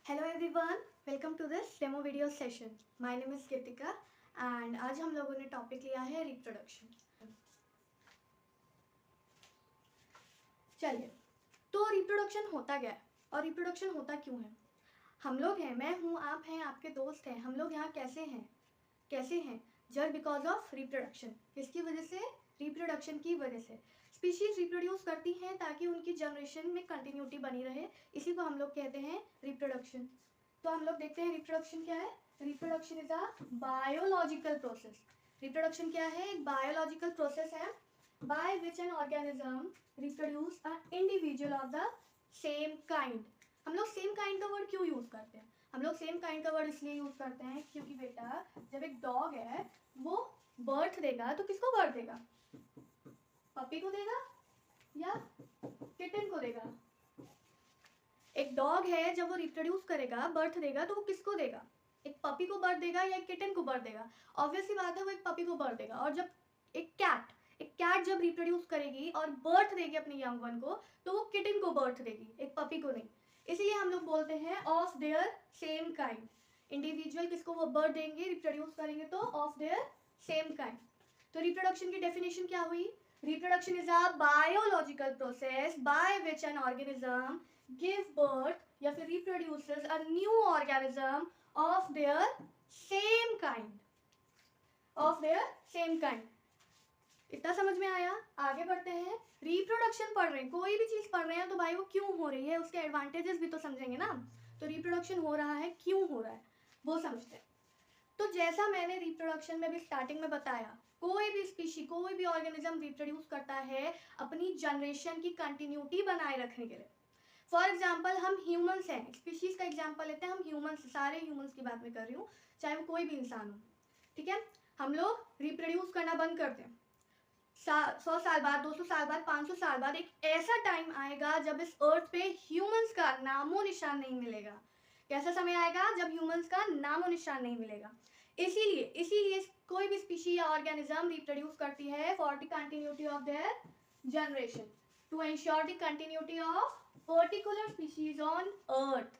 Hello everyone, welcome to this demo video session. My name is Kritika and आज हम लोगों ने टॉपिक लिया है रिप्रोडक्शन। चलिए, तो रिप्रोडक्शन होता क्या है और रिप्रोडक्शन होता क्यों है? हम लोग हैं, मैं हूँ, आप हैं, आपके दोस्त हैं, हम लोग यहाँ कैसे हैं जस्ट बिकॉज ऑफ रिप्रोडक्शन। किसकी वजह से? रिप्रोडक्शन की वजह से। स्पीशीज रिप्रोड्यूस करती हैं ताकि उनकी जनरेशन में कंटिन्यूटी बनी रहे, इसी को हम लोग कहते हैं रिप्रोडक्शन। तो हम लोग देखते हैं रिप्रोडक्शन क्या है। Reproduction is a biological process. Reproduction क्या है? एक बायोलॉजिकल प्रोसेस है by which an organism reproduce a individual of the same kind. हम लोग सेम काइंड का वर्ड क्यों यूज करते हैं? हम लोग सेम काइंड का वर्ड इसलिए यूज करते हैं क्योंकि बेटा, जब एक डॉग है वो बर्थ देगा तो किसको बर्थ देगा? पपी को देगा या किटन को देगा? एक डॉग है, जब वो रिप्रोड्यूस करेगा, बर्थ देगा, तो वो किसको देगा? एक पपी को बर्थ देगा या एक किटन को बर्थ देगा? ऑब्वियसली बात है, वो एक पपी को बर्थ देगा। और जब एक कैट जब रिप्रोड्यूस करेगी और बर्थ देगी अपने यंग वन को, तो वो किटन को बर्थ देगी, एक पपी को नहीं। इसीलिए हम लोग बोलते हैं of their same kind. Individual किसको वो बर्थ देंगे, रिप्रोड्यूस करेंगे, तो ऑफ देयर सेम काइंड। तो रिप्रोडक्शन की डेफिनेशन क्या हुई? Reproduction is a biological process by which an organism give birth या फिर reproduces a new organism of their same kind। इतना समझ में आया? आगे बढ़ते हैं। रिप्रोडक्शन पढ़ रहे हैं, कोई भी चीज पढ़ रहे हैं तो भाई वो क्यों हो रही है, उसके एडवांटेजेस भी तो समझेंगे ना। तो रिप्रोडक्शन हो रहा है, क्यों हो रहा है वो समझते हैं। तो जैसा मैंने रिप्रोडक्शन में भी स्टार्टिंग में बताया, कोई भी स्पीशी, कोई भी ऑर्गेनिज्म रिप्रोड्यूस करता है अपनी जनरेशन की कंटिन्यूटी बनाए रखने के लिए। फॉर एग्जाम्पल, हम ह्यूमंस हैं, स्पीशीज का एग्जाम्पल लेते हैं। हम ह्यूमंस, सारे ह्यूमंस की बात मैं कर रही हूँ, चाहे वो कोई भी इंसान हो, ठीक है। हम लोग रिप्रोड्यूस करना बंद करते हैं। 100 साल बाद, 200 साल बाद, 500 साल बाद एक ऐसा टाइम आएगा जब इस अर्थ पे ह्यूमंस का नामो निशान नहीं मिलेगा। कैसा समय आएगा? जब ह्यूमंस का नामो निशान नहीं मिलेगा। इसीलिए कोई भी स्पीशी या ऑर्गेनिज्म रिप्रोड्यूस करती है for the continuity of their generation, to ensure the continuity of particular species on earth,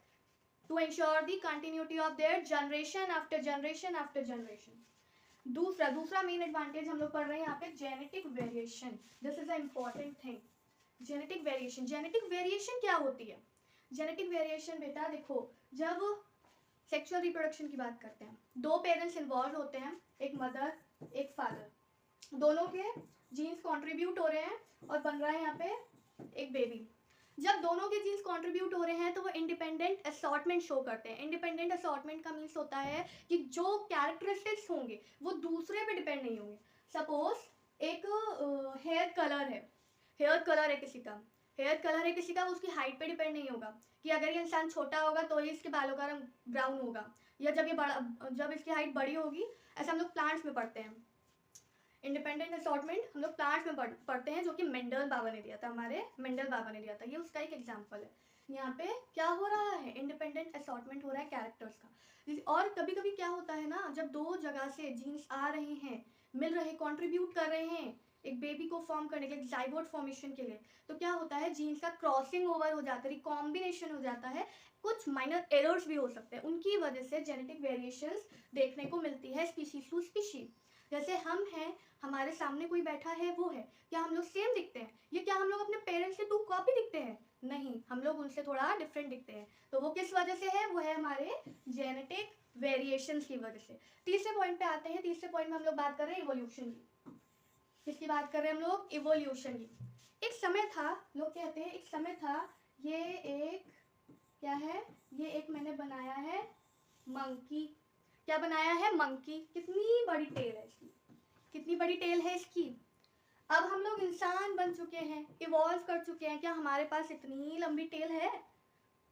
to ensure the continuity of their generation after generation after generation। दूसरा मेन एडवांटेज हम लोग पढ़ रहे हैं यहाँ पे, genetic variation. This is a important thing. Genetic variation क्या होती है? जेनेटिक वेरिएशन बेटा देखो, जब सेक्सुअल रिप्रोडक्शन की बात करते हैं, दो पेरेंट्स इन्वॉल्व होते हैं, एक मदर एक फादर, दोनों के जीन्स कंट्रीब्यूट हो रहे हैं और बन रहा है यहाँ पे एक बेबी। जब दोनों के जीन्स कंट्रीब्यूट हो रहे हैं तो वो इंडिपेंडेंट असॉर्टमेंट शो करते हैं। इंडिपेंडेंट असॉर्टमेंट का मीन्स होता है कि जो कैरेक्टरिस्टिक्स होंगे वो दूसरे पे डिपेंड नहीं होंगे। सपोज एक हेयर कलर है किसी का, वो उसकी हाइट पे डिपेंड नहीं होगा कि अगर ये इंसान छोटा होगा तो ही इसके बालों का रंग ब्राउन होगा, या जब इसकी हाइट बड़ी होगी। ऐसा हम लोग प्लांट्स में पढ़ते हैं। इंडिपेंडेंट असॉर्टमेंट हम लोग प्लांट्स में पढ़ते हैं, जो कि मेंडल बाबा ने दिया था। ये उसका एक एग्जांपल है। यहाँ पे क्या हो रहा है? इंडिपेंडेंट असॉर्टमेंट हो रहा है कैरेक्टर्स का। और कभी कभी क्या होता है ना, जब दो जगह से जीन्स आ रहे हैं, मिल रहे, कंट्रीब्यूट कर रहे हैं एक बेबी को फॉर्म करने के, जाइगोट फॉर्मेशन के लिए, तो क्या होता है, जीन्स का क्रॉसिंग ओवर हो जाता है, रिकॉम्बिनेशन हो जाता है, कुछ माइनर एरर्स भी हो सकते हैं। उनकी वजह से जेनेटिक वेरिएशंस देखने को मिलती है स्पीशीज टू स्पीशीज। जैसे हम हैं, हमारे सामने कोई बैठा है, वो है, क्या हम लोग सेम दिखते हैं? ये क्या हम लोग अपने पेरेंट्स से टू कॉपी दिखते हैं? नहीं, हम लोग उनसे थोड़ा डिफरेंट दिखते हैं। तो वो किस वजह से है? वो है हमारे जेनेटिक वेरिएशंस की वजह से। तीसरे पॉइंट पे आते हैं। तीसरे पॉइंट में हम लोग बात कर रहे हैं इवोल्यूशन की। किसकी बात कर रहे हैं हम लोग? इवोल्यूशन की। एक समय था, लोग कहते हैं एक समय था, ये एक क्या है, ये एक मैंने बनाया है मंकी। क्या बनाया है? मंकी। कितनी बड़ी टेल है इसकी, कितनी बड़ी टेल है इसकी। अब हम लोग इंसान बन चुके हैं, इवॉल्व कर चुके हैं, क्या हमारे पास इतनी लंबी टेल है?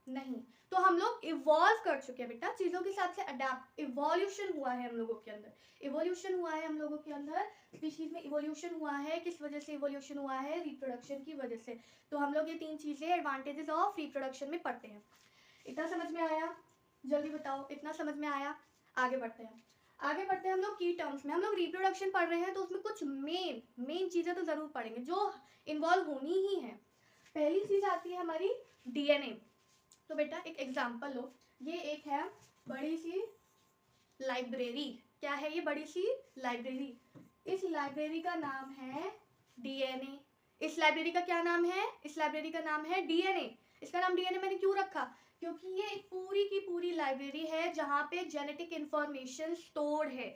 नहीं। तो हम लोग इवॉल्व कर चुके हैं बेटा, चीजों के साथ से अडेप्ट, इवोल्यूशन हुआ है हम लोगों के अंदर। इवोल्यूशन हुआ है हम लोगों के अंदर, स्पीशीज में इवोल्यूशन हुआ है। किस वजह से इवोल्यूशन हुआ है? रिप्रोडक्शन की वजह से। तो हम लोग ये तीन चीजें एडवांटेजेस ऑफ रिप्रोडक्शन में पढ़ते हैं। इतना समझ में आया? जल्दी बताओ, इतना समझ में आया? आगे बढ़ते हैं हम लोग की टर्म्स में। हम लोग रिप्रोडक्शन पढ़ रहे हैं तो उसमें कुछ मेन चीज़ें तो ज़रूर पढ़ेंगे जो इन्वॉल्व होनी ही है। पहली चीज़ आती है हमारी डीएनए। तो बेटा एक एग्जांपल लो, ये एक है बड़ी सी लाइब्रेरी। क्या है ये बड़ी सी लाइब्रेरी? इस लाइब्रेरी का नाम है डीएनए। इस लाइब्रेरी का क्या नाम है? इस लाइब्रेरी का नाम है डीएनए। इसका नाम डीएनए मैंने क्यों रखा? क्योंकि ये एक पूरी की पूरी लाइब्रेरी है जहाँ पे जेनेटिक इंफॉर्मेशन स्टोर्ड है,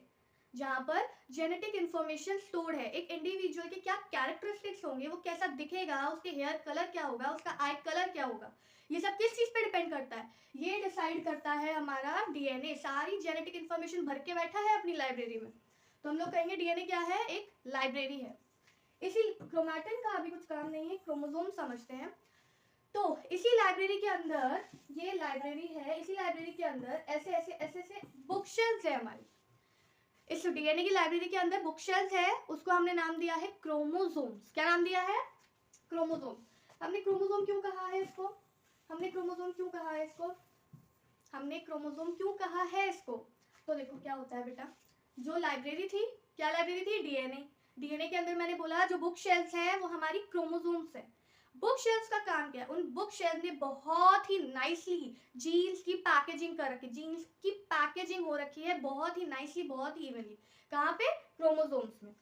जहाँ पर जेनेटिक इंफॉर्मेशन स्टोर्ड है। एक इंडिविजुअल के क्या कैरेक्टरिस्टिक्स होंगे, वो कैसा दिखेगा, उसके हेयर कलर क्या होगा, उसका आई कलर क्या होगा, ये सब किस चीज पे डिपेंड करता है? ये डिसाइड करता है हमारा डीएनए। सारी जेनेटिक इंफॉर्मेशन भर के बैठा है अपनी लाइब्रेरी में। तो हम लोग कहेंगे डीएनए क्या है? एक लाइब्रेरी है। इसी क्रोमैटिन का अभी कुछ काम नहीं है, क्रोमोसोम समझते हैं। तो इसी लाइब्रेरी के अंदर, ये लाइब्रेरी है, इसी लाइब्रेरी के अंदर ऐसे ऐसे ऐसे ऐसे बुक शेल्फ है हमारी। इस डीएनए की लाइब्रेरी के अंदर बुक शेल्फ है, उसको हमने नाम दिया है क्रोमोसोम्स। क्या नाम दिया है? क्रोमोसोम। हमने क्रोमोसोम क्यों कहा है इसको? हमने क्रोमोसोम क्यों कहा है इसको? हमने क्रोमोसोम क्यों कहा है इसको? तो देखो क्या होता है बेटा, जो लाइब्रेरी थी, क्या लाइब्रेरी थी? डीएनए। डीएनए के अंदर मैंने बोला जो बुक शेल्फ है वो हमारी क्रोमोसोम्स है। बुक शेल्फ का काम क्या है? उन बुक शेल्फ ने बहुत ही नाइसली जीन्स की पैकेजिंग कर रखी है। जीन्स की पैकेजिंग हो रखी है बहुत ही नाइसली, बहुत ही इवनली। कहाँ पे? क्रोमोसोम्स में।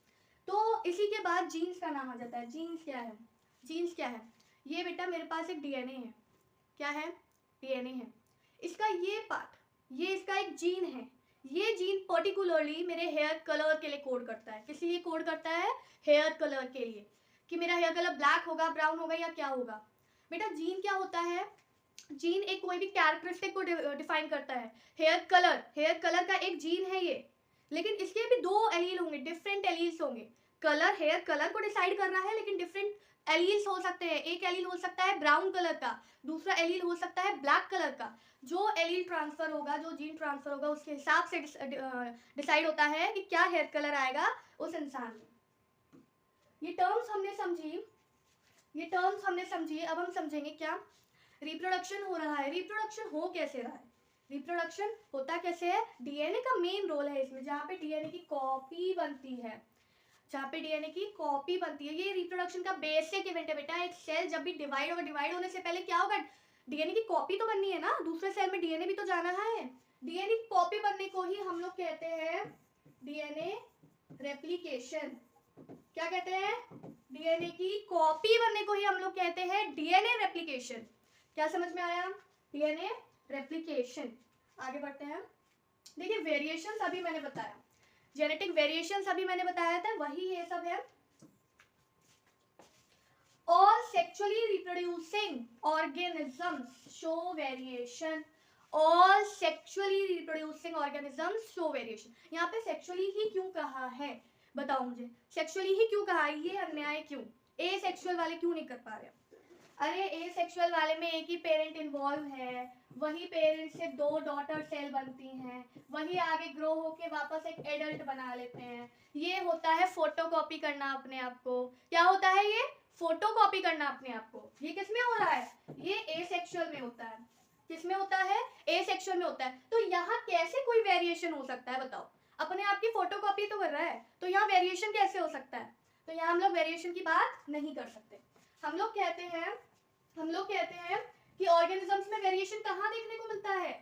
तो इसी के बाद जीन्स का नाम आ जाता है। जीन्स क्या है? जीन्स क्या है? ये बेटा मेरे पास एक डीएनए है। क्या है? डीएनए है। इसका ये पार्ट, ये इसका एक जीन है। ये जीन पर्टिकुलरली मेरे हेयर कलर के लिए कोड करता है। किस लिए कोड करता है? हेयर कलर के लिए, कि मेरा हेयर कलर ब्लैक होगा, ब्राउन होगा या क्या होगा। बेटा जीन क्या होता है? जीन एक कोई भी कैरेक्टरिस्टिक को डिफाइन करता है। हेयर कलर का एक जीन है ये, लेकिन इसके भी दो एलील होंगे, डिफरेंट एलील्स होंगे। कलर, हेयर कलर को डिसाइड कर रहा है, लेकिन डिफरेंट एलील्स हो सकते हैं। एक एलील हो सकता है ब्राउन कलर का, दूसरा एलील हो सकता है ब्लैक कलर का। जो एलील ट्रांसफर होगा, जो जीन ट्रांसफर होगा, उसके हिसाब से डिसाइड होता है कि क्या हेयर कलर आएगा उस इंसान में। ये टर्म्स हमने समझी। अब हम समझेंगे क्या रिप्रोडक्शन हो रहा है। रिप्रोडक्शन हो कैसे रहा है? रिप्रोडक्शन होता कैसे है? डीएनए का मेन रोल है इसमें, जहाँ पे डीएनए की कॉपी बनती है, जहाँ पे डीएनए की कॉपी बनती है। ये रिप्रोडक्शन का बेसिक इवेंट है बेटा। एक सेल जब भी डिवाइड होगा, डिवाइड होने से पहले क्या होगा? डीएनए की कॉपी तो बननी है ना, दूसरे सेल में डीएनए भी तो जाना है। डीएनए की कॉपी बनने को ही हम लोग कहते हैं डीएनए रेप्लिकेशन। क्या कहते हैं? डीएनए की कॉपी बनने को ही हम लोग कहते हैं डीएनए रेप्लिकेशन। क्या समझ में आया? DNA replication. आगे बढ़ते हैं। देखिए वेरिएशंस अभी मैंने बताया, जेनेटिक वेरिएशंस अभी मैंने बताया था, वही ये सब है। All sexually reproducing organisms show variation. All sexually reproducing organisms show variation. यहाँ पे sexually ही क्यों कहा है? बताओ मुझे, सेक्सुअली ही क्यों कहा है? ये अन्याय क्यों? ए सेक्सुअल वाले क्यों नहीं कर पा रहे? अरे ए सेक्सुअल वाले में एक ही पेरेंट इन्वॉल्व है, वही पेरेंट से दो डॉटर सेल बनती हैं, वही आगे ग्रो होके वापस एक एडल्ट बना लेते हैं। ये होता है फोटोकॉपी करना अपने आप को। क्या होता है ये? फोटोकॉपी करना अपने आप को। ये किस में हो रहा है? ये एसेक्सुअल में होता है। किस में होता है? एसेक्सुअल में होता है। तो यहाँ कैसे कोई वेरिएशन हो सकता है बताओ? अपने आप की फोटोकॉपी तो कर रहा है, तो यहाँ वेरिएशन कैसे हो सकता है? तो यहाँ हम लोग वेरिएशन की बात नहीं कर सकते। हम लोग कहते हैं कि ऑर्गेनिजम्स में वेरिएशन कहाँ देखने को मिलता है?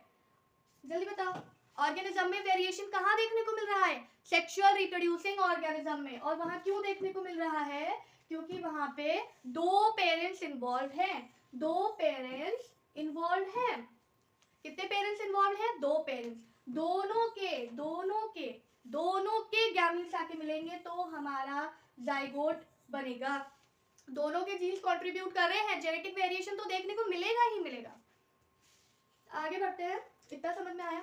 जल्दी बताओ, ऑर्गेनिज्म में वेरिएशन कहाँ देखने को मिल रहा है? सेक्सुअल रिप्रोड्यूसिंग ऑर्गेनिज्म में। और वहां क्यों देखने को मिल रहा है? क्योंकि वहां पे दो पेरेंट्स इन्वॉल्व हैं। दो पेरेंट्स इन्वॉल्व हैं। कितने पेरेंट्स इन्वॉल्व हैं? दो पेरेंट्स। दोनों के गैमीट्स आके मिलेंगे तो हमारा जाइगोट बनेगा। दोनों के जीन्स कंट्रीब्यूट कर रहे हैं, जेनेटिक वेरिएशन तो देखने को मिलेगा ही मिलेगा। आगे बढ़ते हैं। इतना समझ में आया?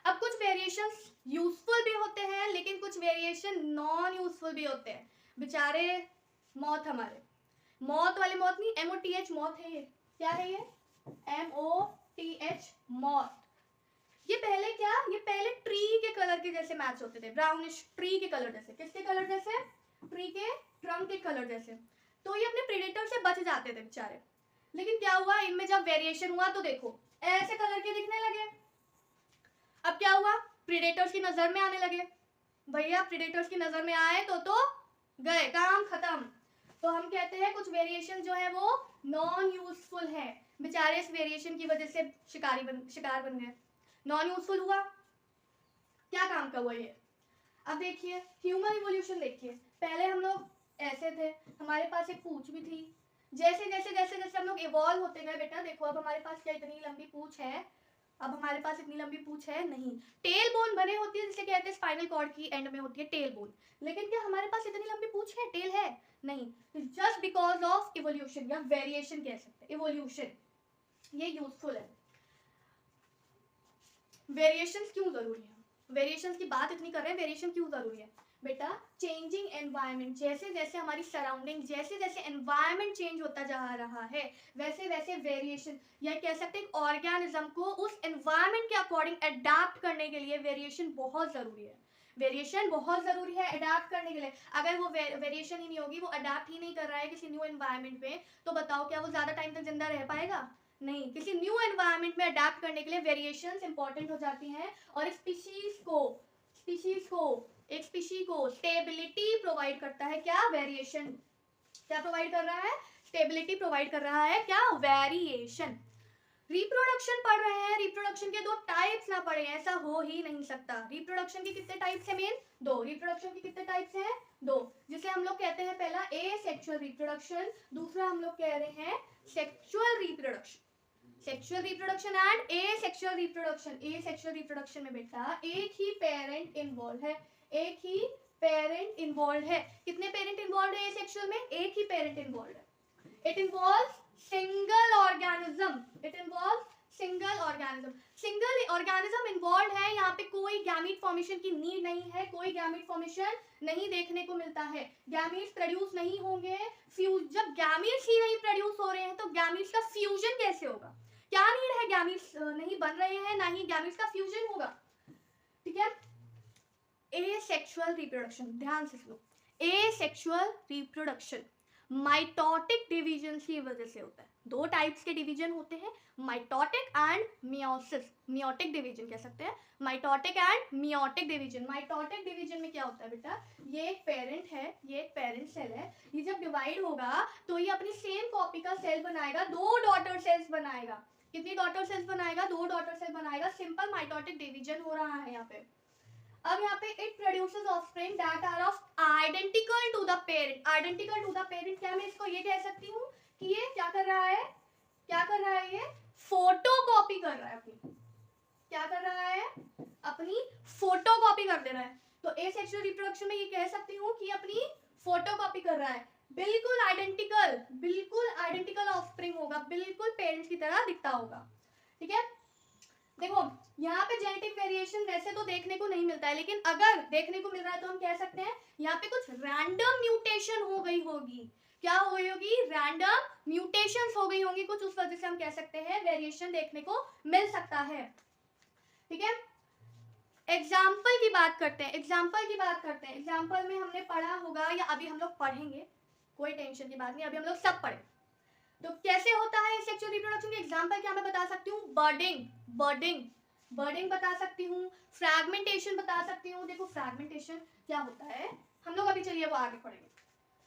अब कुछ वेरिएशंस यूजफुल भी होते हैं, लेकिन कुछ वेरिएशन नॉन यूजफुल भी होते हैं। बेचारे मौत, हमारे मौत वाले मौत नहीं, MOTH मौत है। ये क्या है? ये MOTH मौत। ये पहले ट्री के कलर के जैसे मैच होते थे, ब्राउनिश ट्री के कलर जैसे। किसके कलर जैसे? ट्री के ट्रंक के कलर जैसे। तो ये अपने प्रेडेटर से बच जाते थे बेचारे। लेकिन क्या हुआ, इनमें जब वेरिएशन हुआ तो देखो ऐसे कलर के दिखने लगे। अब क्या हुआ? प्रेडेटर्स की नजर में आने लगे। भैया प्रेडेटर्स की नजर में आए तो गए, काम खत्म। तो हम कहते हैं कुछ वेरिएशन जो है वो नॉन यूजफुल है। बेचारे इस वेरिएशन की वजह से शिकार बन गए, नॉन यूजफुल हुआ, क्या काम का हुआ ये। अब देखिए ह्यूमन इवोल्यूशन देखिए, पहले हम लोग ऐसे थे, हमारे पास एक पूंछ भी थी, जैसे जैसे जैसे जैसे हम लोग इवॉल्व होते गए बेटा, देखो अब हमारे पास क्या इतनी लंबी पूंछ है, अब हमारे पास इतनी लंबी पूंछ है नहीं, टेल बोन बने होती है जिसे कहते हैं स्पाइनल कॉर्ड की एंड में होती है टेल बोन, लेकिन क्या हमारे पास इतनी लंबी पूंछ है, टेल है नहीं, जस्ट बिकॉज ऑफ इवोल्यूशन या वेरिएशन कह सकते हैं, इवोल्यूशन ये यूजफुल है। वेरिएशन क्यों जरूरी है, वेरिएशन की बात इतनी कर रहे हैं, वेरिएशन क्यों जरूरी है बेटा, चेंजिंग एनवायरनमेंट, जैसे जैसे हमारी सराउंडिंग, जैसे जैसे एनवायरनमेंट चेंज होता जा रहा है वैसे वैसे वेरिएशन, या कह सकते हैं ऑर्गेनिज्म को उस एनवायरनमेंट के अकॉर्डिंग अडेप्ट करने के लिए वेरिएशन बहुत जरूरी है, वेरिएशन बहुत जरूरी है अडेप्ट करने के लिए। अगर वो वेरिएशन ही नहीं होगी, वो अडेप्ट ही नहीं कर रहा है किसी न्यू एनवायरनमेंट में, तो बताओ क्या वो ज्यादा टाइम तक जिंदा रह पाएगा, नहीं। किसी न्यू एनवायरनमेंट में अडेप्ट करने के लिए वेरिएशंस इंपॉर्टेंट हो जाती हैं, और स्पीशीज को एक स्पीशी को स्टेबिलिटी प्रोवाइड करता है, क्या वेरिएशन, क्या प्रोवाइड कर रहा है, स्टेबिलिटी प्रोवाइड कर रहा है, क्या वेरिएशन। रिप्रोडक्शन पढ़ रहे हैं, रिप्रोडक्शन के दो टाइप्स ना पढ़े, ऐसा हो ही नहीं सकता। रिप्रोडक्शन के कितने टाइप्स है, मेन दो, रिप्रोडक्शन के कितने टाइप्स हैं, दो, जिसे हम लोग कहते हैं पहला एसेक्सुअल रिप्रोडक्शन, दूसरा हम लोग कह रहे हैं sexual reproduction. Sexual reproduction and asexual reproduction, asexual reproduction में बेटा एक ही पेरेंट इन्वॉल्व है, एक ही पेरेंट इन्वॉल्व है, कितने पेरेंट इन्वॉल्व है एसेक्सुअल में, एक ही पेरेंट इन्वॉल्व है, it involves single organism, it involves single organism, single organism involve है, यहाँ पे कोई गैमीट फॉर्मेशन की नीड नहीं है, कोई गैमीट फॉर्मेशन नहीं देखने को मिलता है, गैमीट्स प्रोड्यूस नहीं होंगे, जब गैमीट्स ही नहीं प्रोड्यूस हो रहे हैं तो गैमीट्स का फ्यूजन कैसे होगा, क्या नीड है, गैमीट्स नहीं बन रहे हैं, ना ही गैमीट्स का फ्यूजन होगा, ठीक है। एसेक्सुअल रिप्रोडक्शन, ध्यान से सुनो, एसेक्सुअल रिप्रोडक्शन माइटोटिक डिवीजन की वजह से होता है, दो टाइप्स के डिवीजन होते हैं, mitotic and meiosis, meiotic division कह सकते हैं, mitotic and meiotic division. Mitotic division में क्या होता है बेटा, ये एक पेरेंट है, ये एक पेरेंट सेल है, ये जब डिवाइड होगा तो ये अपनी सेम कॉपी का सेल बनाएगा, दो डॉटर सेल्स बनाएगा, कितनी डॉटर सेल्स बनाएगा, दो डॉटर सेल बनाएगा, सिंपल माइटोटिक डिवीजन हो रहा है यहाँ पे। अब यहाँ पे it produces offspring that are of identical to the parent, identical to the parent, क्या मैं इसको ये कह सकती हूँ कि ये क्या कर रहा है, क्या कर रहा है, ये फोटोकॉपी कर रहा है अपनी, क्या कर रहा है, अपनी फोटोकॉपी कर दे रहा है, तो एसेक्सुअल रिप्रोडक्शन में ये कह सकती हूँ कि अपनी फोटोकॉपी कर रहा है, बिल्कुल आइडेंटिकल ऑफस्प्रिंग होगा, बिल्कुल पेरेंट्स की तरह दिखता होगा, ठीक है। देखो यहाँ पे जेनेटिक वेरिएशन वैसे तो देखने को नहीं मिलता है, लेकिन अगर देखने को मिल रहा है तो हम कह सकते हैं यहाँ पे कुछ रैंडम म्यूटेशन हो गई होगी, क्या हो गई होगी, रैंडम म्यूटेशंस हो गई होंगी कुछ, उस वजह से हम कह सकते हैं वेरिएशन देखने को मिल सकता है, ठीक है। एग्जाम्पल की बात करते हैं, एग्जाम्पल में हमने पढ़ा होगा या अभी हम लोग पढ़ेंगे, कोई टेंशन की बात नहीं, अभी हम लोग सब पढ़े, तो कैसे होता है सेक्सुअल रिप्रोडक्शन के एग्जांपल क्या मैं बता सकती हूँ, बर्डिंग बता सकती हूँ, फ्रैगमेंटेशन बता सकती हूँ। देखो फ्रैगमेंटेशन क्या होता है, हम लोग अभी चलिए वो आगे पढ़ेंगे,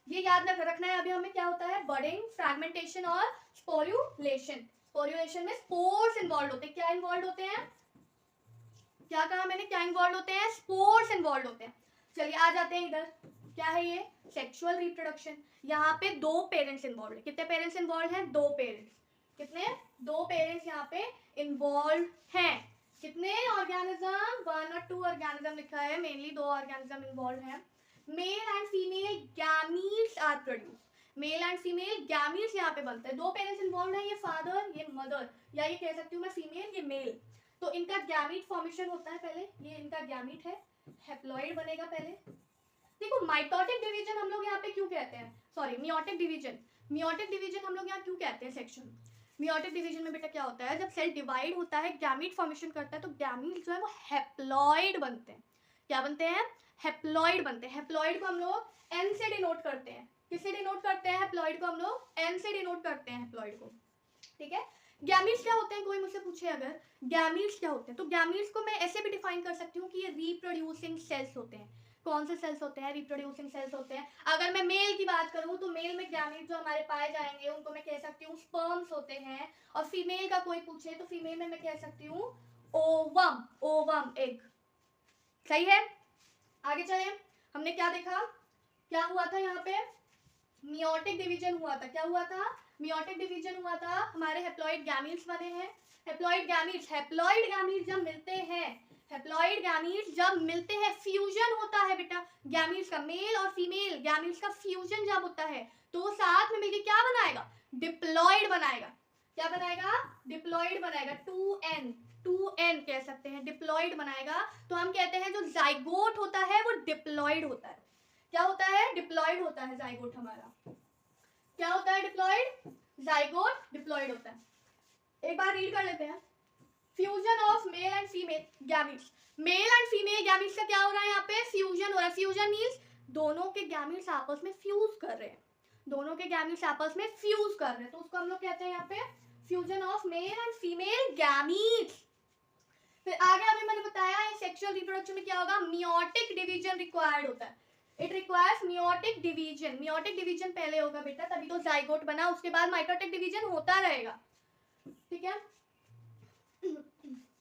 ये याद रखना है अभी हमें, क्या होता है बर्डिंग, फ्रैगमेंटेशन और स्पोरुलेशन। स्पोरुलेशन में स्पोर्स इन्वॉल्व होते हैं, क्या इन्वॉल्व होते हैं, क्या कहा मैंने, क्या इन्वॉल्व होते हैं, स्पोर्स इन्वॉल्व होते हैं। चलिए आ जाते हैं इधर, क्या है ये सेक्सुअल रिप्रोडक्शन, यहाँ पे दो पेरेंट्स इन्वॉल्व है, कितने पेरेंट्स इन्वॉल्व हैं, दो पेरेंट्स, कितने, दो पेरेंट्स यहाँ पे इन्वॉल्व हैं, कितने ऑर्गेनिज्म, 1 और 2 ऑर्गेनिज्म लिखा है, मेनली दो ऑर्गेनिज्म इन्वॉल्व हैं, male and female gametes are produce, male and female gametes यहाँ पे बनते हैं, दो पेरेंट्स इन्वॉल्व हैं, ये फादर ये मदर, या ये कह सकती हूँ मैं फीमेल ये मेल, तो इनका गैमीट फॉर्मेशन होता है पहले, ये इनका गैमीट है, हैप्लॉइड बनेगा पहले। देखो माइटोटिक डिवीजन हम लोग यहाँ पे क्यों कहते हैं, सॉरी मियोटिक डिवीजन हम लोग यहाँ क्यों कहते हैं सेक्शन, मियोटिक डिवीजन में बेटा क्या होता है, जब सेल डिवाइड होता है गैमीट फॉर्मेशन करता है तो गैमीट जो है वो हैप्लॉइड बनते हैं, क्या बनते हैं, हैप्लॉइड बनते हैं, हैप्लॉइड को हम लोग एन से डिनोट करते हैं, किससे डिनोट करते हैं, हैप्लॉइड को हम लोग एन से डिनोट करते हैं हैप्लॉइड को, ठीक है। गैमीट्स क्या होते हैं, कोई मुझसे पूछे अगर गैमीट्स क्या होते हैं, तो गैमीट्स को मैं ऐसे भी डिफाइन कर सकती हूँ कि ये रिप्रोड्यूसिंग सेल्स होते हैं, कौन से सेल्स होते हैं? रिप्रोड्यूसिंग सेल्स होते हैं। अगर मैं मेल की बात करूं तो मेल में गैमीट जो हमारे पाए जाएंगे उनको मैं कह सकती हूँ स्पर्म्स होते हैं, और फीमेल का कोई पूछे तो फीमेल में मैं कह सकती हूँ ओवम, ओवम एग। सही है, आगे चले। हमने क्या देखा, क्या हुआ था यहाँ पे? मियोटिक डिवीजन हुआ था। क्या हुआ था? मियोटिक डिवीजन हुआ था। हमारे हेप्लॉइड गैमीट्स बने हैं। हेप्लॉइड गैमीट्स जब मिलते हैं, हेप्लॉइड गैमीट्स जब मिलते हैं, फ्यूजन होता है बेटा गैमीट्स का, मेल और फीमेल गैमीट्स का फ्यूजन जब होता है तो वो साथ में मिलकर क्या बनाएगा? डिप्लॉइड बनाएगा। क्या बनाएगा? डिप्लॉइड बनाएगा। 2n कह सकते हैं, डिप्लॉइड बनाएगा। तो हम कहते हैं जो जाइगोट होता है वो डिप्लॉइड होता है। क्या होता है? डिप्लॉइड होता है जाइगोट हमारा। क्या होता है? डिप्लॉइड, जाइगोट डिप्लॉइड होता है। एक बार रीड कर लेते हैं। Fusion of male and female gametes, mail and female gametes का क्या हो रहा है यहाँ पे? फ्यूजन हो रहा है। फ्यूजन मींस दोनों के गैमीट्स आपस में फ्यूज कर रहे हैं, दोनों के गैमीट्स आपस में फ्यूज कर रहे हैं, तो उसको हम लोग कहते हैं यहाँ पे fusion of male and female gametes. फिर आगे अभी मैंने बताया सेक्सुअल रिप्रोडक्शन में क्या होगा? मियोटिक डिवीजन रिक्वायर्ड होता है। It requires meiotic division. Meiotic division पहले होगा बेटा, तभी तो जाइगोट बना, उसके बाद माइटोटिक डिवीजन होता रहेगा। ठीक है,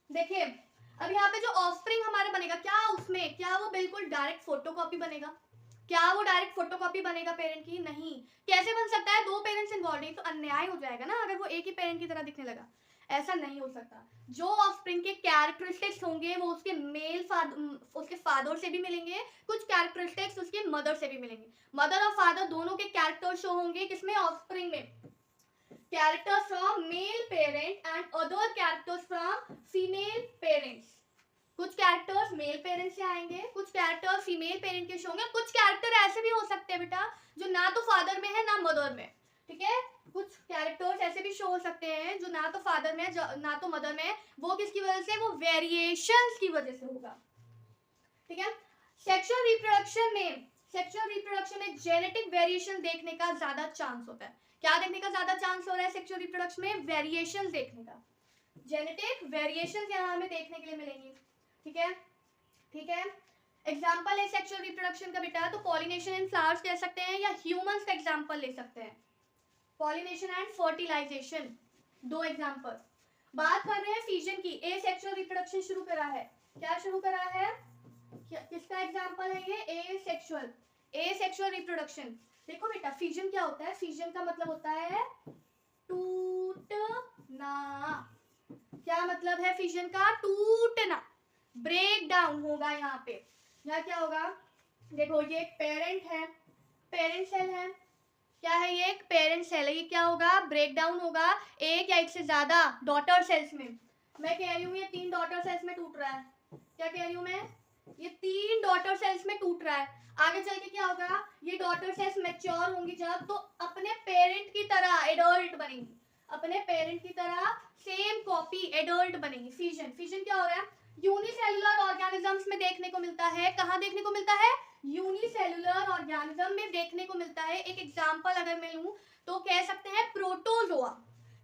देखिए अब यहाँ पे जो ऑफस्प्रिंग हमारे बनेगा, क्या उसमें, क्या वो बिल्कुल डायरेक्ट फोटोकॉपी बनेगा? क्या वो डायरेक्ट फोटोकॉपी बनेगा पेरेंट की? नहीं। कैसे बन सकता है? दो पेरेंट्स इन्वॉल्व है, तो अन्याय हो जाएगा ना अगर वो एक ही पेरेंट की तरह दिखने लगा। ऐसा नहीं हो सकता। जो ऑफस्प्रिंग के कैरेक्टरिस्टिक्स होंगे वो उसके उसके फादर से भी मिलेंगे, कुछ कैरेक्टरिस्टिक्स उसके मदर से भी मिलेंगे। मदर और फादर दोनों के कैरेक्टर शो होंगे किसमें? ऑफस्प्रिंग में। Characters from male parent and other characters from female parents. कुछ कैरेक्टर्स मेल पेरेंट से आएंगे, कुछ कैरेक्टर फीमेल पेरेंट के शो होंगे, कुछ कैरेक्टर ऐसे भी हो सकते हैं बेटा जो ना तो फादर में है ना मदर में। ठीक है, कुछ कैरेक्टर्स ऐसे भी शो हो सकते हैं जो ना तो फादर में ना तो मदर में। वो किसकी वजह से? वो वेरिएशंस की वजह से होगा। ठीक है, सेक्सुअल रिप्रोडक्शन में जेनेटिक वेरिएशन देखने का ज्यादा चांस होता है। क्या देखने का ज्यादा चांस हो रहा है सेक्सुअल रिप्रोडक्शन में? वेरिएशन देखने का। जेनेटिक वेरिएशन यहाँ हमें देखने के लिए मिलेंगी। ठीक है, ठीक है। एग्जाम्पल है सेक्सुअल रिप्रोडक्शन का बेटा, तो पॉलिनेशन इन फ्लावर्स कह सकते हैं या ह्यूमंस का एग्जाम्पल ले सकते हैं। पॉलिनेशन एंड फर्टिलाइजेशन, दो एग्जाम्पल। बात कर रहे हैं फिजन की। ए सेक्सुअल रिप्रोडक्शन शुरू करा है, क्या शुरू करा है? किसका एग्जाम्पल है ये? ए सेक्सुअल रिप्रोडक्शन। देखो बेटा फिजन क्या होता है? फिजन का मतलब होता है टूटना। क्या मतलब है फिजन का? टूटना, ब्रेक डाउन होगा यहाँ पे। यहाँ क्या होगा? देखो ये एक पेरेंट है, पेरेंट सेल है। क्या है ये? एक पेरेंट सेल है। ये क्या होगा? ब्रेक डाउन होगा एक या एक से ज्यादा डॉटर सेल्स में। मैं कह रही हूँ ये 3 डॉटर सेल्स में टूट रहा है। क्या कह रही हूँ मैं? ये 3 डॉटर सेल्स में टूट रहा है। आगे चल के क्या होगा? ये डॉटर सेल्स मैच्योर होंगी जब, तो अपने पेरेंट की तरह एडल्ट बनेंगी, अपने पेरेंट की तरह सेम कॉपी एडल्ट बनेंगी। फिजन, फिजन क्या हो रहा है? यूनिसेलुलर ऑर्गेनिजम्स में देखने को मिलता है। कहाँ देखने को मिलता है? यूनिसेलुलर ऑर्गेनिज्म में देखने को मिलता है। एक एग्जांपल अगर मैं लूं तो कह सकते हैं प्रोटोजोआ।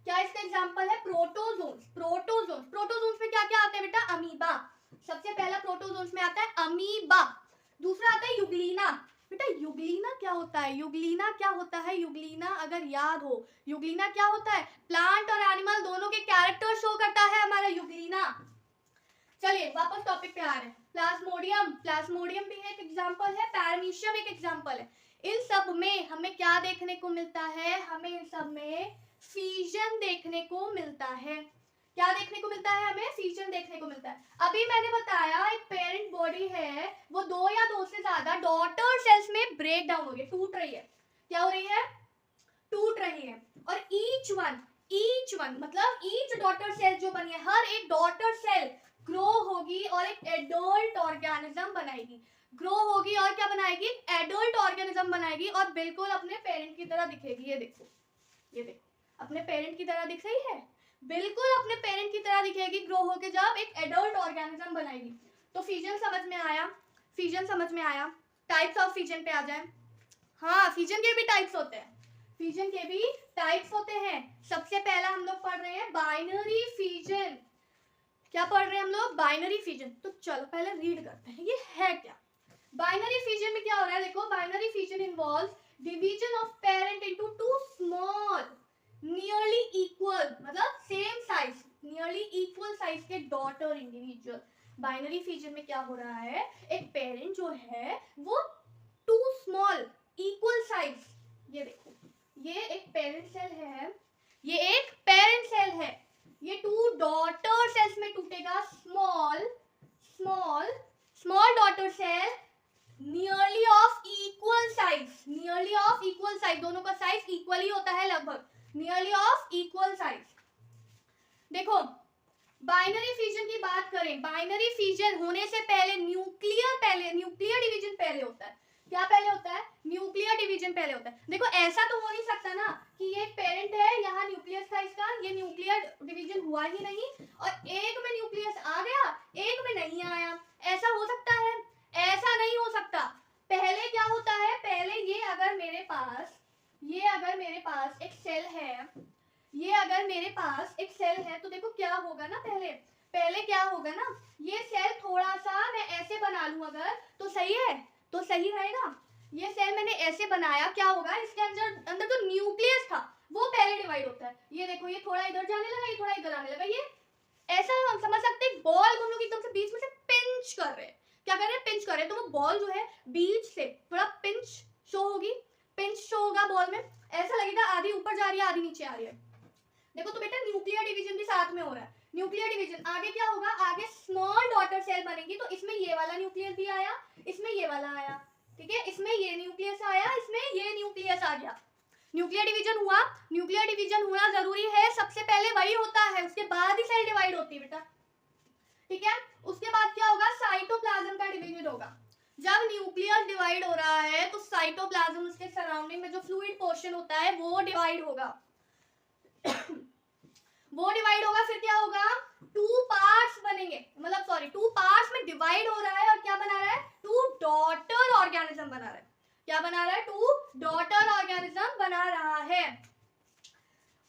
क्या इसका एग्जांपल है? प्रोटोजोन्स। प्रोटोजोन्स, प्रोटोजोन्स में क्या क्या आता है बेटा? अमीबा। सबसे पहला प्रोटोजोन्स में आता है अमीबा। दूसरा आता है यूग्लिना। बेटा यूग्लिना क्या होता है? यूग्लिना क्या होता है? यूग्लिना अगर याद हो, यूग्लिना क्या होता है? प्लांट और एनिमल दोनों के कैरेक्टर शो करता है हमारा यूग्लिना। चलिए वापस टॉपिक पे आ रहे हैं। प्लाज्मोडियम, प्लाज्मोडियम भी एक एग्जांपल है, पैरामीशियम एक एग्जांपल है। इन सब में हमें क्या देखने को मिलता है? हमें इन सब में फिजन देखने को मिलता है। क्या देखने को मिलता है? हमें फिजन देखने को मिलता है। अभी मैंने बताया एक पेरेंट बॉडी है, वो 2 या 2 से ज्यादा डॉटर सेल्स में ब्रेक डाउन हो गई, टूट रही है। क्या हो रही है? टूट रही है। और ईच वन मतलब ईच डॉटर सेल जो बनी है, हर एक डॉटर सेल ग्रो होगी और एक एडल्ट ऑर्गेनिज्म बनाएगी। ग्रो होगी और क्या बनाएगी? एडल्ट ऑर्गेनिज्म बनाएगी और बिल्कुल अपने पेरेंट की तरह दिखेगी। ये देखो, ये देखो, अपने पेरेंट की तरह दिख रही है, बिल्कुल अपने पेरेंट की तरह दिखेगी ग्रो होके जब एक एडल्ट ऑर्गेनिज्म बनाएगी। तो फिजन समझ में आया? फिजन समझ में आया? टाइप्स ऑफ फिजन पे आ जाए। हाँ, फिजन के भी टाइप्स होते हैं, फिजन के भी टाइप्स होते हैं। सबसे पहला हम लोग पढ़ रहे हैं बाइनरी फिजन। क्या पढ़ रहे हैं हम लोग? Binary fission. तो चलो पहले रीड करते हैं ये है क्या। बाइनरी फिजन में क्या हो रहा है, देखो binary fission involves division of parent into two small nearly equal, मतलब same size, nearly equal size के डॉटर इंडिविजुअल। बाइनरी फिजन में क्या हो रहा है, एक पेरेंट जो है वो टू स्मॉल इक्वल साइज, ये देखो ये एक पेरेंट सेल है, ये एक पेरेंट सेल है, ये टू डॉटर सेल्स में टूटेगा, small small small daughter cell nearly of equal size, nearly of equal size, दोनों का साइज इक्वल ही होता है लगभग, नियरली ऑफ इक्वल साइज। देखो बाइनरी फिजन की बात करें, बाइनरी फिजन होने से पहले न्यूक्लियर डिवीजन पहले होता है। क्या पहले होता है, न्यूक्लियर डिवीजन पहले होता है। देखो ऐसा तो हो नहीं सकता ना कि ये पेरेंट है, यहाँ न्यूक्लियस था इसका, ये न्यूक्लियर डिवीजन हुआ ही नहीं और एक में न्यूक्लियस आ गया एक में नहीं आया, ऐसा हो सकता है? ऐसा नहीं हो सकता। पहले क्या होता है, पहले ये अगर मेरे पास एक सेल है, ये अगर मेरे पास एक सेल है तो देखो क्या होगा ना, पहले क्या होगा ना, ये सेल थोड़ा सा मैं ऐसे बना लूं अगर, तो सही है, तो सही रहेगा। ये सेल मैंने ऐसे बनाया, क्या होगा, इसके अंदर जो न्यूक्लियस था वो पहले डिवाइड होता है। ये देखो ये थोड़ा इधर जाने लगा, ये थोड़ा इधर आने लगा, ये ऐसा हम समझ सकते हैं बॉल को हम लोग एकदम से बीच में से पिंच कर रहे हैं। क्या कर रहे हैं, पिंच कर रहे हैं, तो वो बॉल जो है बीच से थोड़ा पिंच शो होगी, पिंच शो होगा बॉल में, ऐसा लगेगा आधी ऊपर जा रही है आधी नीचे आ रही है। देखो तो बेटा न्यूक्लियर डिवीजन भी साथ में हो रहा है, न्यूक्लियर डिवीजन आगे क्या होगा, आगे स्मॉल डॉटर सेल बनेगी, तो इसमें ये वाला न्यूक्लियस भी आया, इसमें ये वाला आया, ठीक है, इसमें ये न्यूक्लियस आया, इसमें ये न्यूक्लियस आ गया, न्यूक्लियर डिवीजन हुआ। न्यूक्लियर डिवीजन होना जरूरी है, सबसे पहले वही होता है, उसके बाद ही सेल डिवाइड होती है बेटा, ठीक है। उसके बाद क्या होगा, साइटोप्लाज्म का डिवीजन होगा। जब न्यूक्लियस डिवाइड हो रहा है तो साइटोप्लाज्म, उसके सराउंडिंग में जो फ्लूइड पोर्शन होता है वो डिवाइड होगा वो डिवाइड होगा, फिर क्या होगा, टू पार्ट्स बनेंगे, मतलब सॉरी टू पार्ट्स में डिवाइड हो रहा है और क्या बना रहा है, टू डॉटर ऑर्गेनिज्म बना रहा है। क्या बना रहा है, टू डॉटर ऑर्गेनिज्म बना रहा है।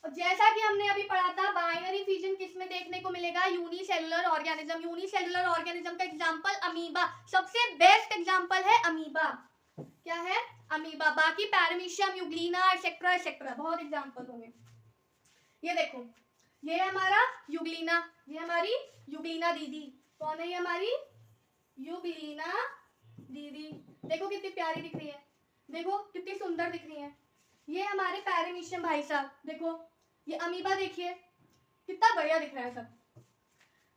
और जैसा कि हमने अभी पढ़ा था, बाइनरी फिजन किस में देखने को मिलेगा, यूनिसेलुलर ऑर्गेनिज्म। यूनिसेलुलर ऑर्गेनिज्म का एग्जांपल अमीबा, सबसे बेस्ट एग्जांपल है अमीबा। क्या है, अमीबा। बाकी पैरामीशियम, यूग्लिना एटसेट्रा एटसेट्रा बहुत एग्जांपल होंगे। ये देखो ये है हमारा यूग्लिना, ये हमारी यूग्लिना दीदी। कौन है ये हमारी यूग्लिना दीदी, देखो कितनी प्यारी दिख रही है, देखो कितनी सुंदर दिख रही है। ये हमारे पैरामीशियम भाई साहब, देखो ये अमीबा, देखिए कितना बढ़िया दिख रहा है सब।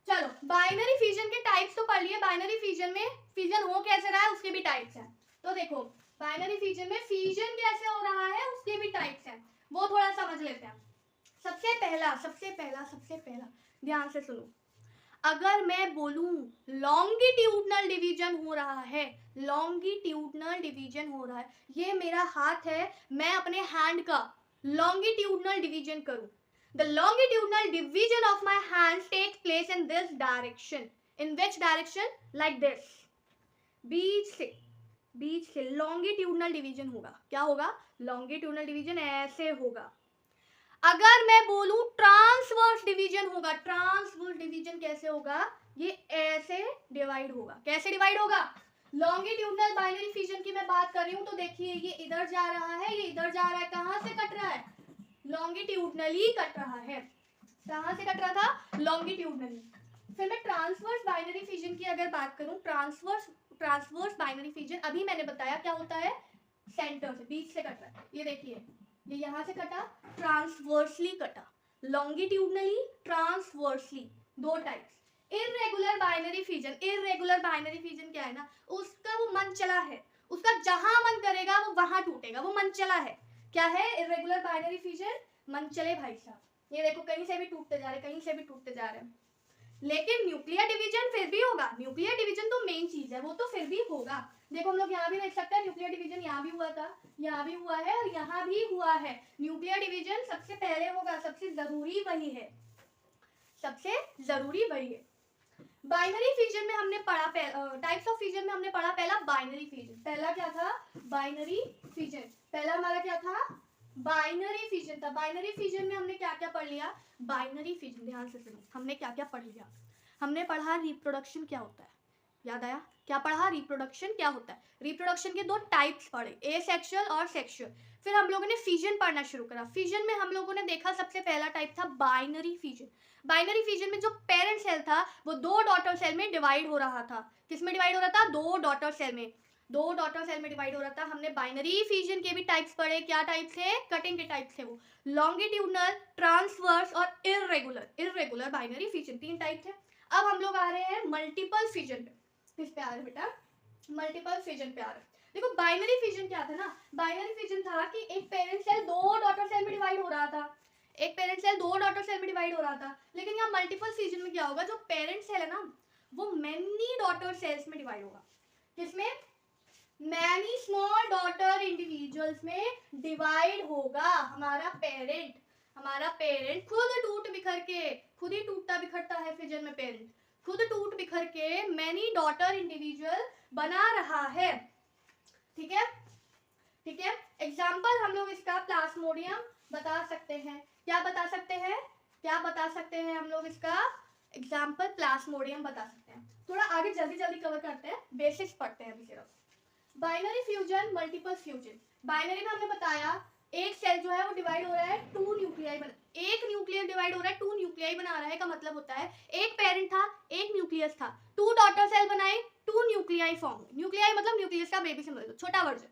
चलो बाइनरी फिजन के टाइप्स तो पढ़ लिए, बाइनरी फिजन में फिजन हो कैसे रहा है उसके भी टाइप्स हैं। तो देखो बाइनरी फिजन में फिजन कैसे हो रहा है उसके भी टाइप्स हैं, वो थोड़ा समझ लेते हैं। सबसे पहला ध्यान से सुनो, अगर मैं बोलूं लॉन्गिट्यूडनल डिवीजन हो रहा है, लॉन्गिट्यूडनल डिवीजन हो रहा है, ये मेरा हाथ है, मैं अपने हैंड का लॉन्गिट्यूडनल डिवीजन करूं, the longitudinal division of my hands takes place in this direction, in which direction, like this, बीच से लॉन्गिट्यूडनल डिवीजन होगा। क्या होगा, लॉन्गिट्यूडनल डिवीजन ऐसे होगा। अगर मैं बोलूं ट्रांसवर्स डिवीजन होगा, ट्रांसवर्स डिवीजन कैसे होगा, ये ऐसे डिवाइड होगा। कैसे डिवाइड होगा, लॉन्गिट्यूडनल बाइनरी फिजन की मैं बात कर रही हूं, तो देखिए ये इधर जा रहा है, ये इधर जा रहा है, कहां से कट रहा है, लॉन्गिट्यूडनली कट रहा है। कहां से कट रहा था, लॉन्गिट्यूडनली। फिर मैं ट्रांसवर्स बाइनरी फिजन की अगर बात करूं, ट्रांसवर्स बाइनरी फिजन अभी मैंने बताया क्या होता है, सेंटर से, बीच से कट रहा है। ये देखिए ये यहां से कटा, ट्रांसवर्सली कटा, लॉन्गिट्यूडनली, ट्रांसवर्सली, दो types. Irregular binary fission, irregular binary fission क्या है ना, उसका वो मन चला है, उसका जहां मन करेगा वो वहां टूटेगा, वो मन चला है। क्या है इररेगुलर बाइनरी फिजन, मन चले भाई साहब। ये देखो कहीं से भी टूटते जा रहे, कहीं से भी टूटते जा रहे हैं। लेकिन न्यूक्लियर डिवीजन फिर भी होगा, न्यूक्लियर डिवीजन तो मेन चीज है, वो तो फिर भी होगा। देखो हम लोग यहाँ भी देख सकते हैं, न्यूक्लियर डिवीजन यहाँ भी हुआ था, यहाँ भी हुआ है और यहाँ भी हुआ है। न्यूक्लियर डिवीजन सबसे पहले होगा, सबसे जरूरी वही है, सबसे जरूरी वही है। बाइनरी फिजन में हमने पढ़ा, टाइप्स ऑफ फिजन में हमने पढ़ा पहला बाइनरी फिजन। पहला क्या था, बाइनरी फिजन। पहला हमारा क्या था, बाइनरी फिजन था। बाइनरी फिजन में हमने क्या क्या पढ़ लिया, बाइनरी फिजन ध्यान से सुनो, हमने क्या क्या पढ़ लिया। हमने पढ़ा रिप्रोडक्शन क्या होता है, याद आया? क्या पढ़ा? रिप्रोडक्शन क्या होता है, रिप्रोडक्शन के 2 टाइप्स पढ़े, एसेक्सुअल और सेक्सुअल। फिर हम लोगों ने फिजन पढ़ना शुरू करा। फिजन में हम लोगों ने देखा सबसे पहला टाइप था बाइनरी फिजन। बाइनरी फिजन में जो पेरेंट सेल था वो 2 डॉटर सेल में डिवाइड हो रहा था। किस में डिवाइड हो रहा था? 2 डॉटर सेल में, 2 डॉटर सेल में डिवाइड हो रहा था। हमने बाइनरी फिजन के भी टाइप्स पढ़े। क्या टाइप थे? कटिंग के टाइप थे वो, लॉन्गिट्यूडनल, ट्रांसवर्स और irregular. Irregular binary fission 3 type थे। अब हम लोग आ रहे हैं मल्टीपल फिजन पे। किस पे आ रहे बेटा? मल्टीपल फिजन पे आ रहे हैं। देखो बाइनरी फिजन क्या था ना, बाइनरी फिजन था कि एक पेरेंट सेल 2 डॉटर सेल में डिवाइड हो रहा था, एक पेरेंट सेल 2 डॉटर सेल में डिवाइड हो रहा था। लेकिन यहाँ मल्टीपल फिजन में क्या होगा, जो पेरेंट सेल है ना वो मेनी डॉटर सेल्स में डिवाइड होगा। किसमें? मैनी स्मॉल डॉटर इंडिविजुअल्स में डिवाइड होगा। हमारा पेरेंट खुद टूट बिखर के, खुद ही टूटता बिखरता है फिजन में, पेरेंट खुद टूट बिखर के मैनी डॉटर इंडिविजुअल बना रहा है। ठीक है, ठीक है। एग्जाम्पल हम लोग इसका प्लाज्मोडियम बता सकते हैं। क्या बता सकते हैं? क्या बता सकते हैं हम लोग इसका? एग्जाम्पल प्लाज्मोडियम बता सकते हैं। थोड़ा आगे जल्दी जल्दी कवर करते हैं, बेसिक्स पढ़ते हैं अभी सिर्फ। Binary fusion, multiple fusion. Binary में हमने बताया एक सेल जो है वो डिवाइड हो रहा है 2 न्यूक्लियाई बना, एक न्यूक्लियस डिवाइड हो रहा है 2 न्यूक्लियाई बना रहा है। का मतलब होता है एक पेरेंट था, एक न्यूक्लियस था, 2 डॉटर सेल बनाए, 2 न्यूक्लियाई फॉर्म हुई। न्यूक्लियाई मतलब न्यूक्लियस का बेबी समझ लो, छोटा वर्जन।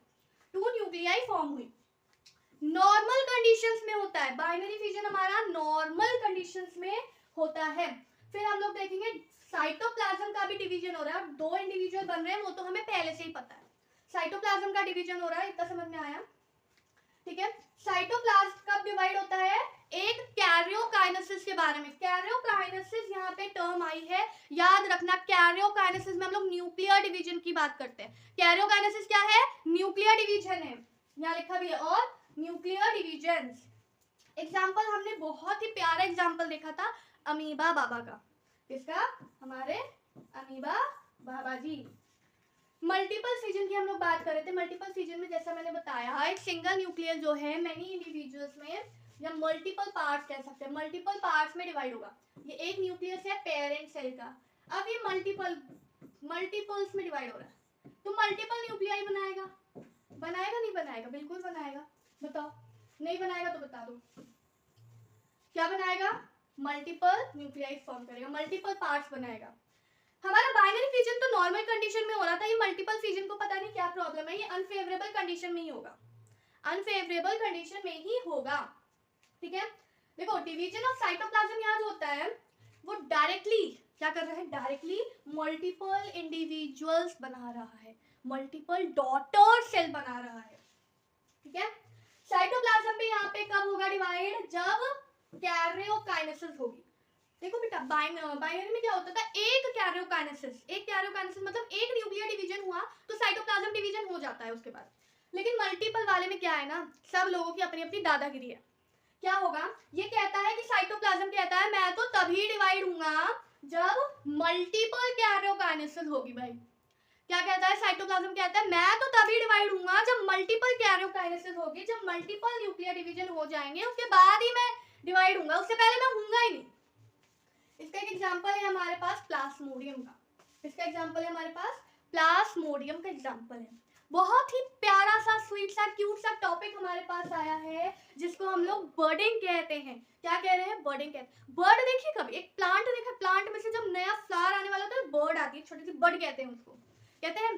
2 न्यूक्लियाई फॉर्म हुई। नॉर्मल कंडीशंस में होता है बाइनरी फिजन, हमारा नॉर्मल कंडीशंस में होता है। फिर हम लोग देखेंगे साइटोप्लाज्म का भी डिवीजन हो रहा है, 2 इंडिविजुअल बन रहे हैं, वो तो हमें पहले से ही पता है। साइटोप्लाज्म का डिवीजन हो रहा है, इतना समझ में आया? ठीक है। साइटोप्लाज्म कब डिवाइड होता है? एक कैरियोकाइनेसिस के बारे में। कैरियोकाइनेसिस यहाँ पे टर्म आई है, याद रखना। कैरियोकाइनेसिस में हम लोग न्यूक्लियर डिवीजन की बात करते हैं। कैरियोकाइनेसिस क्या है? न्यूक्लियर डिवीजन है, यहाँ लिखा भी है, और न्यूक्लियर डिवीजन। एग्जाम्पल हमने बहुत ही प्यारा एग्जाम्पल देखा था अमीबा बाबा का। किसका? हमारे अमीबा बाबा जी। मल्टीपल फिजन की हम लोग बात कर रहे थे। मल्टीपल फिजन में जैसा मैंने बताया एक सिंगल न्यूक्लियस जो है मेनी इंडिविजुअल्स में या मल्टीपल पार्ट्स कह सकते हैं, मल्टीपल पार्ट्स में डिवाइड होगा। ये एक न्यूक्लियस है पेरेंट सेल का, अब ये मल्टीपल्स में डिवाइड हो रहा है, तो मल्टीपल न्यूक्लियाई बनाएगा। बनाएगा नहीं बनाएगा? बिल्कुल बनाएगा। बताओ, नहीं बनाएगा तो बता दो क्या बनाएगा? मल्टीपल न्यूक्लियाई फॉर्म करेगा, मल्टीपल पार्ट्स बनाएगा। हमारा बाइनरी फिजन तो नॉर्मल कंडीशन में हो रहा था, ये मल्टीपल फिजन को पता नहीं क्या प्रॉब्लम है, ये अनफेवरेबल कंडीशन में ही होगा, अनफेवरेबल कंडीशन में ही होगा। ठीक है, देखो डिवीजन ऑफ साइटोप्लाज्म यहाँ जो होता है वो डायरेक्टली क्या कर रहा है? डायरेक्टली मल्टीपल इंडिविजुअल्स बना रहा है, मल्टीपल डॉटर सेल बना रहा है। ठीक है, साइटोप्लाज्म पे यहाँ पे कब होगा डिवाइड? जब कैरियोकाइनेसिस होगी। देखो बेटा बाइनरी में क्या होता था? एक कैरियोकाइनेसिस मतलब एक न्यूक्लियर डिवीजन हुआ तो साइटोप्लाज्म डिवीजन हो जाता है उसके बाद। लेकिन मल्टीपल वाले में क्या है ना, सब लोगों की अपनी अपनी दादागिरी है। क्या होगा? ये कहता है कि साइटोप्लाज्म कहता है मैं तो तभी डिवाइड हूंगा जब मल्टीपल कैरियोकाइनेसिस होगी। भाई क्या कहता है? साइटोप्लाज्म कहता है मैं तो तभी डिवाइड हूंगा जब मल्टीपल कैरियोकाइनेसिस होगी, जब मल्टीपल न्यूक्लियर डिवीजन हो जाएंगे उसके बाद ही मैं डिवाइड हूंगा, उससे पहले मैं हूंगा ही नहीं। इसका एक एग्जांपल है हमारे पास प्लाज्मोडियम का। इसका एग्जांपल है हमारे पास प्लाज्मोडियम का एग्जांपल है। बहुत ही प्यारा सा स्वीट सा क्यूट सा टॉपिक हमारे पास आया है जिसको हम लोग बर्डिंग कहते हैं। क्या कह रहे हैं? बर्डिंग कहते हैं। बर्ड देखिए कभी? एक प्लांट देखा, प्लांट में से जब नया फ्लावर आने वाला होता है बर्ड आती है, छोटी सी बर्ड कहते हैं उसको, कहते हैं।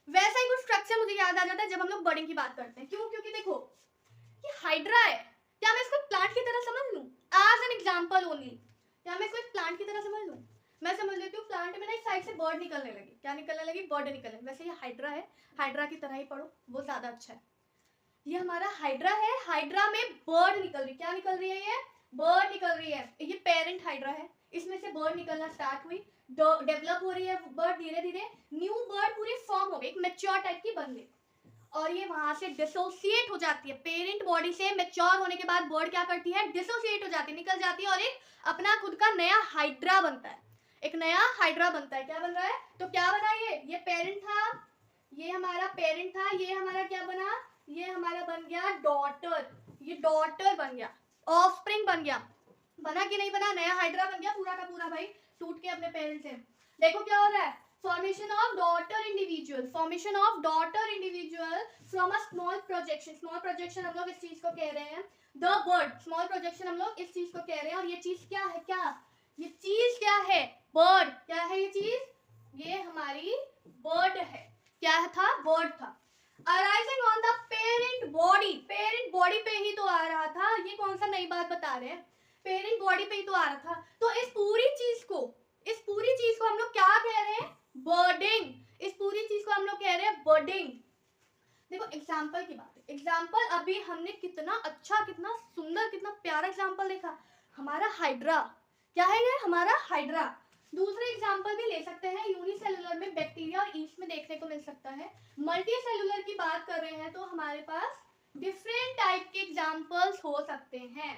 वैसा ही कुछ स्ट्रक्चर मुझे याद आ जाता है जब हम लोग बर्डिंग की बात करते हैं। क्यों? क्योंकि देखो ये हाइड्रा है, क्या मैं इसको प्लांट की तरह समझ लूं? एज एन एग्जांपल ओनली, क्या मैं इसको एक प्लांट की तरह समझ लूं? मैं समझ लेती हूँ प्लांट में ना एक साइड से बर्ड निकलने लगी। क्या निकलने लगी? बर्ड निकलने। वैसे ये हाइड्रा है, हाइड्रा की तरह ही पढ़ो, वो ज्यादा अच्छा है। ये हमारा हाइड्रा है, हाइड्रा में बर्ड निकल रही। क्या निकल रही है? ये बर्ड निकल रही है। ये पेरेंट हाइड्रा है, इसमें से बर्ड निकलना स्टार्ट हुई, डेवलप हो रही है बर्ड, धीरे धीरे न्यू बर्ड पूरी फॉर्म हो गई, एक मैच्योर टाइप की बन गई, और ये वहां से डिसोसिएट हो जाती है। पेरेंट बॉडी से मैच्योर होने के बाद बर्ड क्या करती है? डिसोसिएट हो जाती है, निकल जाती है, और एक अपना खुद का नया हाइड्रा बनता है, एक नया हाइड्रा बनता है। क्या बन रहा है? तो क्या बना? ये पेरेंट था, ये हमारा पेरेंट था, ये हमारा क्या बना? ये हमारा बन गया डॉटर, ये डॉटर बन गया, ऑफस्प्रिंग बन गया। बना कि नहीं बना? नया हाइड्रा बन गया पूरा का पूरा भाई, टूट के अपने पेरेंट से। देखो क्या हो रहा है? Formation of daughter individual from a small projection. Small projection हम लोग इस चीज को कह रहे हैं the bird. Small projection हम लोग इस चीज को कह रहे हैं, और ये चीज क्या है, ये चीज क्या है, bird. क्या है ये चीज, ये हमारी bird है. क्या था, bird था. Arising on the parent body. parent body पे ही तो आ रहा था, ये कौन सा नई बात बता रहे हैं, पेरेंट बॉडी पे ही तो आ रहा था. तो इस पूरी चीज को हम लोग क्या कह रहे हैं, बर्डिंग. इस पूरी चीज को हम लोग कह रहे हैं बर्डिंग. देखो एग्जाम्पल की बात है. एग्जाम्पल अभी हमने कितना अच्छा, कितना सुंदर, कितना प्यारा एग्जाम्पल देखा, हमारा हाइड्रा. क्या है ये, हमारा हाइड्रा. दूसरे एग्जाम्पल भी ले सकते हैं, यूनिसेलुलर में बैक्टीरिया और ईस्ट में देखने को मिल सकता है. मल्टी सेलुलर की बात कर रहे हैं तो हमारे पास डिफरेंट टाइप के एग्जाम्पल्स हो सकते हैं.